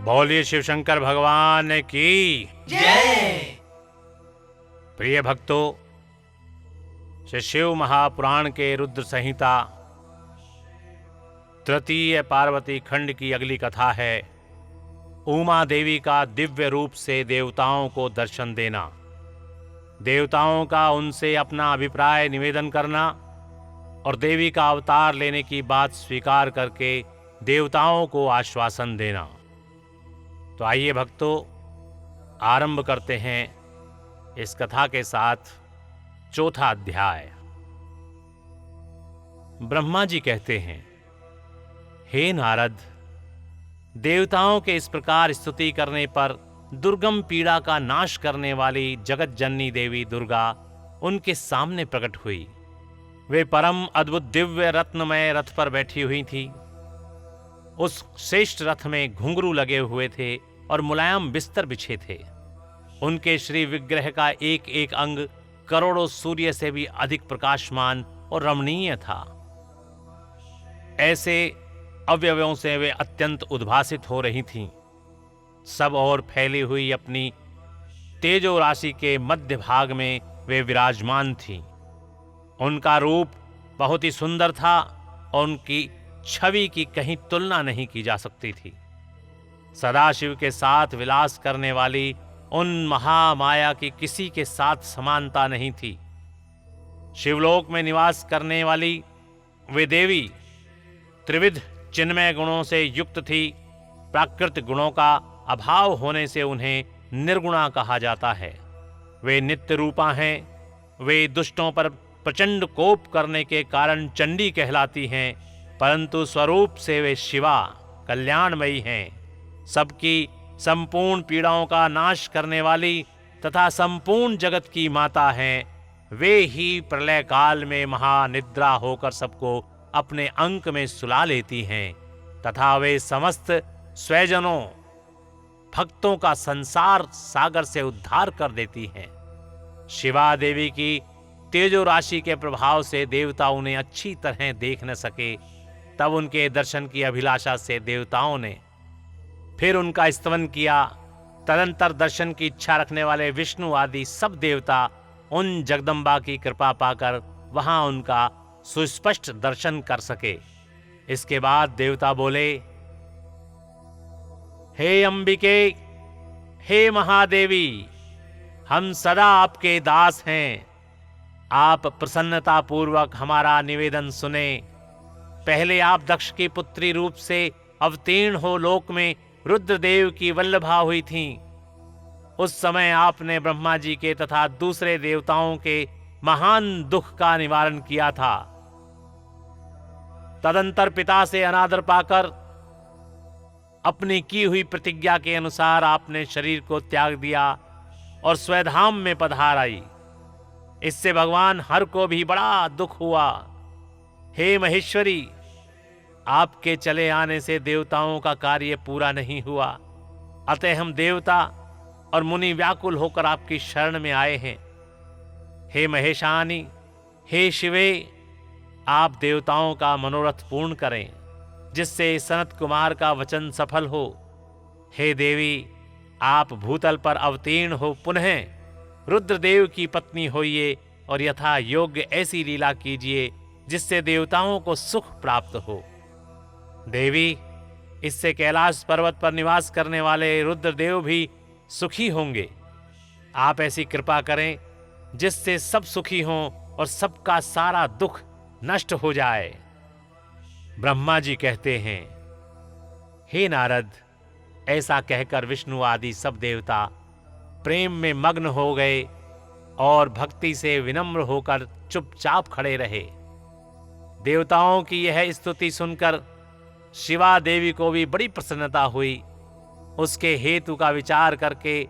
बोलिए शिव शंकर भगवान की जय। प्रिय भक्तों, श्री शिव महापुराण के रुद्र संहिता तृतीय पार्वती खंड की अगली कथा है उमा देवी का दिव्य रूप से देवताओं को दर्शन देना, देवताओं का उनसे अपना अभिप्राय निवेदन करना और देवी का अवतार लेने की बात स्वीकार करके देवताओं को आश्वासन देना। तो आइए भक्तों, आरंभ करते हैं इस कथा के साथ चौथा अध्याय। ब्रह्मा जी कहते हैं, हे नारद, देवताओं के इस प्रकार स्तुति करने पर दुर्गम पीड़ा का नाश करने वाली जगत जननी देवी दुर्गा उनके सामने प्रकट हुई। वे परम अद्भुत दिव्य रत्नमय रथ पर बैठी हुई थी। उस श्रेष्ठ रथ में घुंघरू लगे हुए थे और मुलायम बिस्तर बिछे थे। उनके श्री विग्रह का एक एक अंग करोड़ों सूर्य से भी अधिक प्रकाशमान और रमणीय था। ऐसे अवयवों से वे अत्यंत उद्भासित हो रही थीं। सब ओर फैली हुई अपनी तेजो राशि के मध्य भाग में वे विराजमान थीं। उनका रूप बहुत ही सुंदर था और उनकी छवि की कहीं तुलना नहीं की जा सकती थी। सदाशिव के साथ विलास करने वाली उन महामाया की किसी के साथ समानता नहीं थी। शिवलोक में निवास करने वाली वे देवी त्रिविध चिन्मय गुणों से युक्त थी। प्राकृत गुणों का अभाव होने से उन्हें निर्गुणा कहा जाता है। वे नित्य रूपा हैं। वे दुष्टों पर प्रचंड कोप करने के कारण चंडी कहलाती हैं, परंतु स्वरूप से वे शिवा कल्याणमयी हैं। सबकी संपूर्ण पीड़ाओं का नाश करने वाली तथा संपूर्ण जगत की माता हैं। वे ही प्रलय काल में महानिद्रा होकर सबको अपने अंक में सुला लेती हैं तथा वे समस्त स्वजनों भक्तों का संसार सागर से उद्धार कर देती हैं। शिवा देवी की तेजो राशि के प्रभाव से देवता उन्हें अच्छी तरह देख न सके। तब उनके दर्शन की अभिलाषा से देवताओं ने फिर उनका स्तवन किया। तदंतर दर्शन की इच्छा रखने वाले विष्णु आदि सब देवता उन जगदम्बा की कृपा पाकर वहां उनका सुस्पष्ट दर्शन कर सके। इसके बाद देवता बोले, हे अंबिके, हे महादेवी, हम सदा आपके दास हैं। आप प्रसन्नता पूर्वक हमारा निवेदन सुने। पहले आप दक्ष की पुत्री रूप से अवतीर्ण हो लोक में रुद्रदेव की वल्लभा हुई थीं। उस समय आपने ब्रह्मा जी के तथा दूसरे देवताओं के महान दुख का निवारण किया था। तदंतर पिता से अनादर पाकर अपनी की हुई प्रतिज्ञा के अनुसार आपने शरीर को त्याग दिया और स्वधाम में पधार आई। इससे भगवान हर को भी बड़ा दुख हुआ। हे महेश्वरी, आपके चले आने से देवताओं का कार्य पूरा नहीं हुआ। अतः हम देवता और मुनि व्याकुल होकर आपकी शरण में आए हैं। हे महेशानी, हे शिवे, आप देवताओं का मनोरथ पूर्ण करें, जिससे सनत कुमार का वचन सफल हो। हे देवी, आप भूतल पर अवतीर्ण हो पुनः रुद्रदेव की पत्नी होइए और यथा योग्य ऐसी लीला कीजिए जिससे देवताओं को सुख प्राप्त हो। देवी, इससे कैलाश पर्वत पर निवास करने वाले रुद्रदेव भी सुखी होंगे। आप ऐसी कृपा करें जिससे सब सुखी हों और सबका सारा दुख नष्ट हो जाए। ब्रह्मा जी कहते हैं, हे नारद, ऐसा कहकर विष्णु आदि सब देवता प्रेम में मग्न हो गए और भक्ति से विनम्र होकर चुपचाप खड़े रहे। देवताओं की यह स्तुति सुनकर शिवा देवी को भी बड़ी प्रसन्नता हुई। उसके हेतु का विचार करके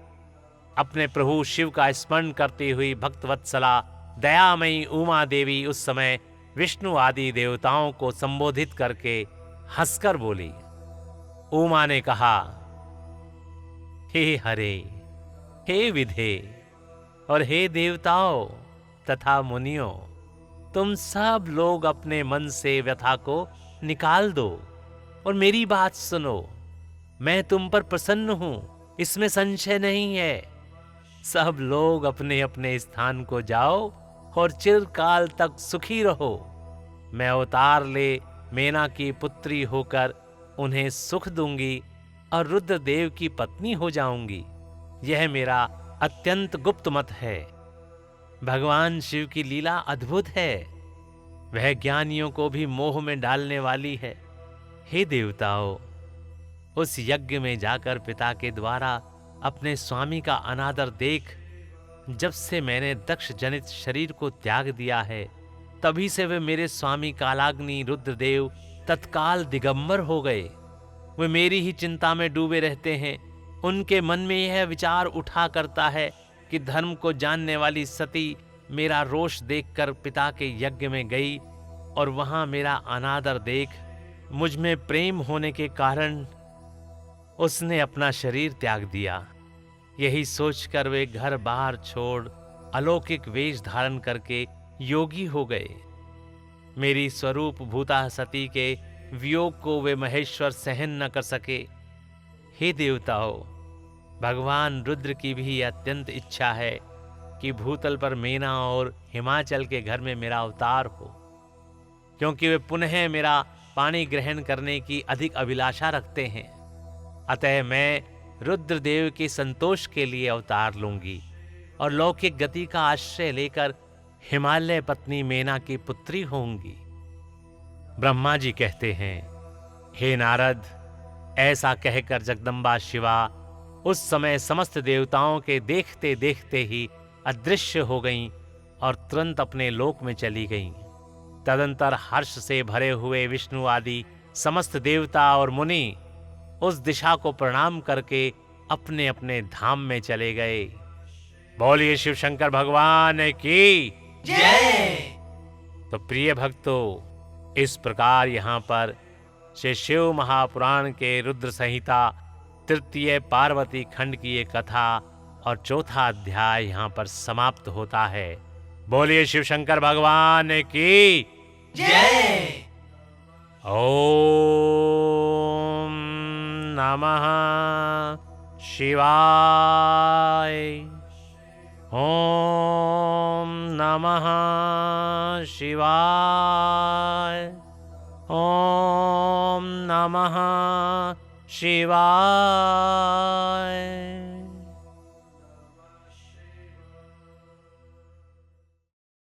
अपने प्रभु शिव का स्मरण करती हुई भक्तवत्सला दयामयी उमा देवी उस समय विष्णु आदि देवताओं को संबोधित करके हंसकर बोली। उमा ने कहा, हे हरे, हे विधे और हे देवताओं तथा मुनियों, तुम सब लोग अपने मन से व्यथा को निकाल दो और मेरी बात सुनो। मैं तुम पर प्रसन्न हूं, इसमें संशय नहीं है। सब लोग अपने अपने स्थान को जाओ और चिरकाल तक सुखी रहो। मैं अवतार ले मेना की पुत्री होकर उन्हें सुख दूंगी और रुद्रदेव की पत्नी हो जाऊंगी। यह मेरा अत्यंत गुप्त मत है। भगवान शिव की लीला अद्भुत है। वह ज्ञानियों को भी मोह में डालने वाली है। हे देवताओं, उस यज्ञ में जाकर पिता के द्वारा अपने स्वामी का अनादर देख, जब से मैंने दक्ष जनित शरीर को त्याग दिया है, तभी से वे मेरे स्वामी कालाग्नि रुद्रदेव तत्काल दिगंबर हो गए। वे मेरी ही चिंता में डूबे रहते हैं। उनके मन में यह विचार उठा करता है कि धर्म को जानने वाली सती मेरा रोष देखकर पिता के यज्ञ में गई और वहां मेरा अनादर देख मुझ में प्रेम होने के कारण उसने अपना शरीर त्याग दिया। यही सोचकर वे घर बार छोड़ अलौकिक वेश धारण करके योगी हो गए। मेरी स्वरूप भूता सती के वियोग को वे महेश्वर सहन न कर सके। हे देवताओं, भगवान रुद्र की भी अत्यंत इच्छा है कि भूतल पर मेना और हिमाचल के घर में मेरा अवतार हो, क्योंकि वे पुनः मेरा पानी ग्रहण करने की अधिक अभिलाषा रखते हैं। अतः मैं रुद्रदेव के संतोष के लिए अवतार लूंगी और लौकिक गति का आश्रय लेकर हिमालय पत्नी मेना की पुत्री होंगी। ब्रह्मा जी कहते हैं, हे नारद, ऐसा कहकर जगदम्बा शिवा उस समय समस्त देवताओं के देखते देखते ही अदृश्य हो गईं और तुरंत अपने लोक में चली गईं। तदंतर हर्ष से भरे हुए विष्णु आदि समस्त देवता और मुनि उस दिशा को प्रणाम करके अपने अपने धाम में चले गए। बोलिए शिव शंकर भगवान की जय। तो प्रिय भक्तों, इस प्रकार यहाँ पर श्री शिव महापुराण के रुद्र संहिता तृतीय पार्वती खंड की ये कथा और चौथा अध्याय यहाँ पर समाप्त होता है। बोलिए शिव शंकर भगवान की जय। ओम नमः शिवाय। ओम नमः शिवाय। ओम नमः शिवाय।